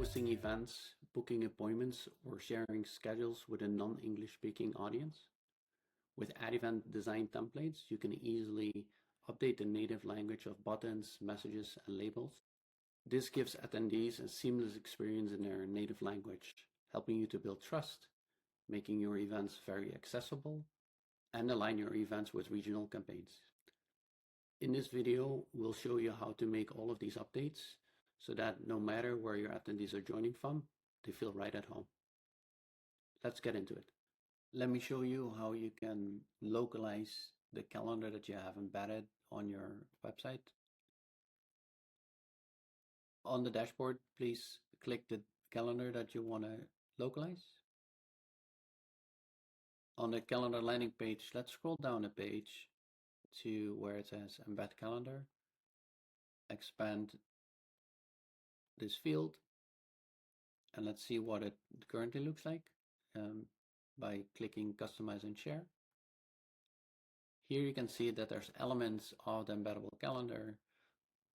hosting events, booking appointments, or sharing schedules with a non-English speaking audience? With AddEvent design templates, you can easily update the native language of buttons, messages, and labels. This gives attendees a seamless experience in their native language, helping you to build trust, making your events very accessible, and align your events with regional campaigns. In this video, we'll show you how to make all of these updates so that no matter where your attendees are joining from, they feel right at home. Let's get into it. Let me show you how you can localize the calendar that you have embedded on your website. On the dashboard, please click the calendar that you want to localize. On the calendar landing page, let's scroll down a page to where it says Embed Calendar. Expand this field and let's see what it currently looks like by clicking Customize and Share. Here you can see that there's elements of the embeddable calendar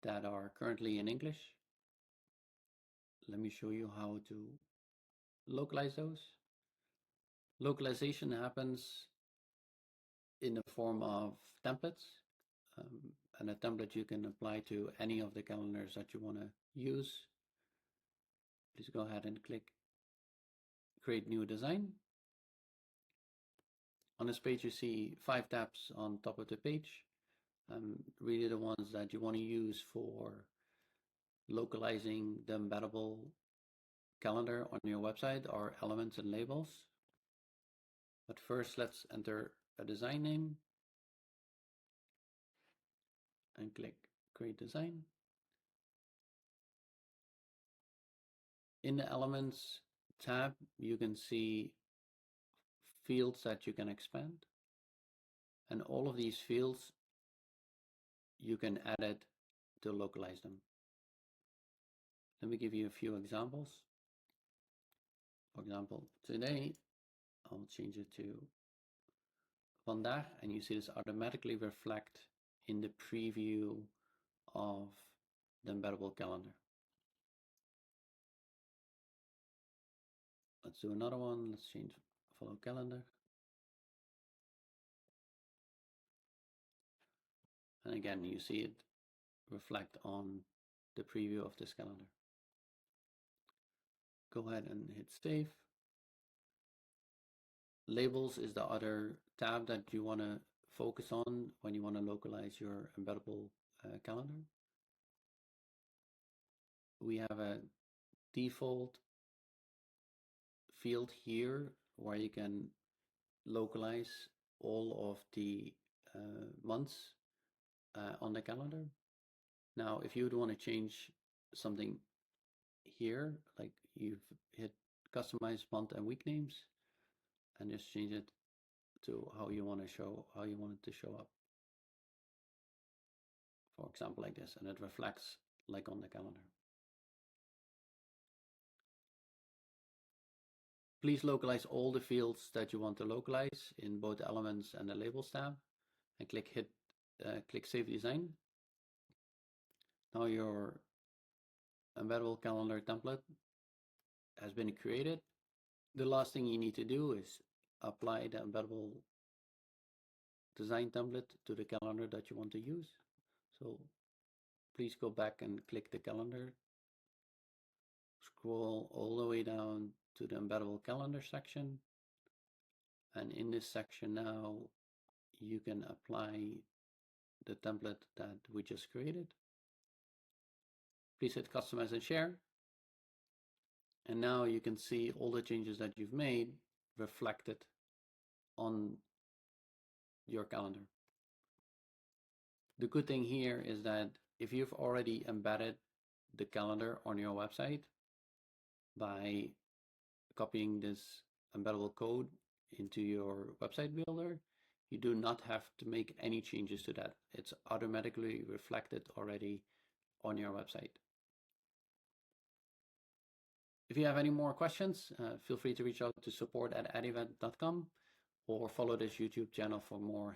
that are currently in English. Let me show you how to localize those. Localization happens in the form of templates, and a template you can apply to any of the calendars that you want to use. Please go ahead and click Create New Design. On this page, you see 5 tabs on top of the page. Really the ones that you want to use for localizing the embeddable calendar on your website are elements and labels. But first, let's enter a design name and click Create Design. In the Elements tab, you can see fields that you can expand. And all of these fields, you can edit to localize them. Let me give you a few examples. For example, today, I'll change it to vandaag, and you see this automatically reflect in the preview of the embeddable calendar. Let's do another one. Let's change follow calendar. And again, you see it reflect on the preview of this calendar. Go ahead and hit save. Labels is the other tab that you want to focus on when you want to localize your embeddable calendar. We have a default field here where you can localize all of the months on the calendar. Now, if you would want to change something here, like you've hit customize month and week names, and just change it to how you want it to show up. For example, like this, and it reflects like on the calendar. Please localize all the fields that you want to localize in both Elements and the Labels tab, and click Save Design. Now your embeddable calendar template has been created. The last thing you need to do is apply the embeddable design template to the calendar that you want to use. So please go back and click the calendar, scroll all the way down to the embeddable calendar section, and in this section now you can apply the template that we just created. Please hit Customize and Share, and now you can see all the changes that you've made reflected on your calendar. The good thing here is that if you've already embedded the calendar on your website by copying this embeddable code into your website builder, you do not have to make any changes to that. It's automatically reflected already on your website. If you have any more questions, feel free to reach out to support@addevent.com or follow this YouTube channel for more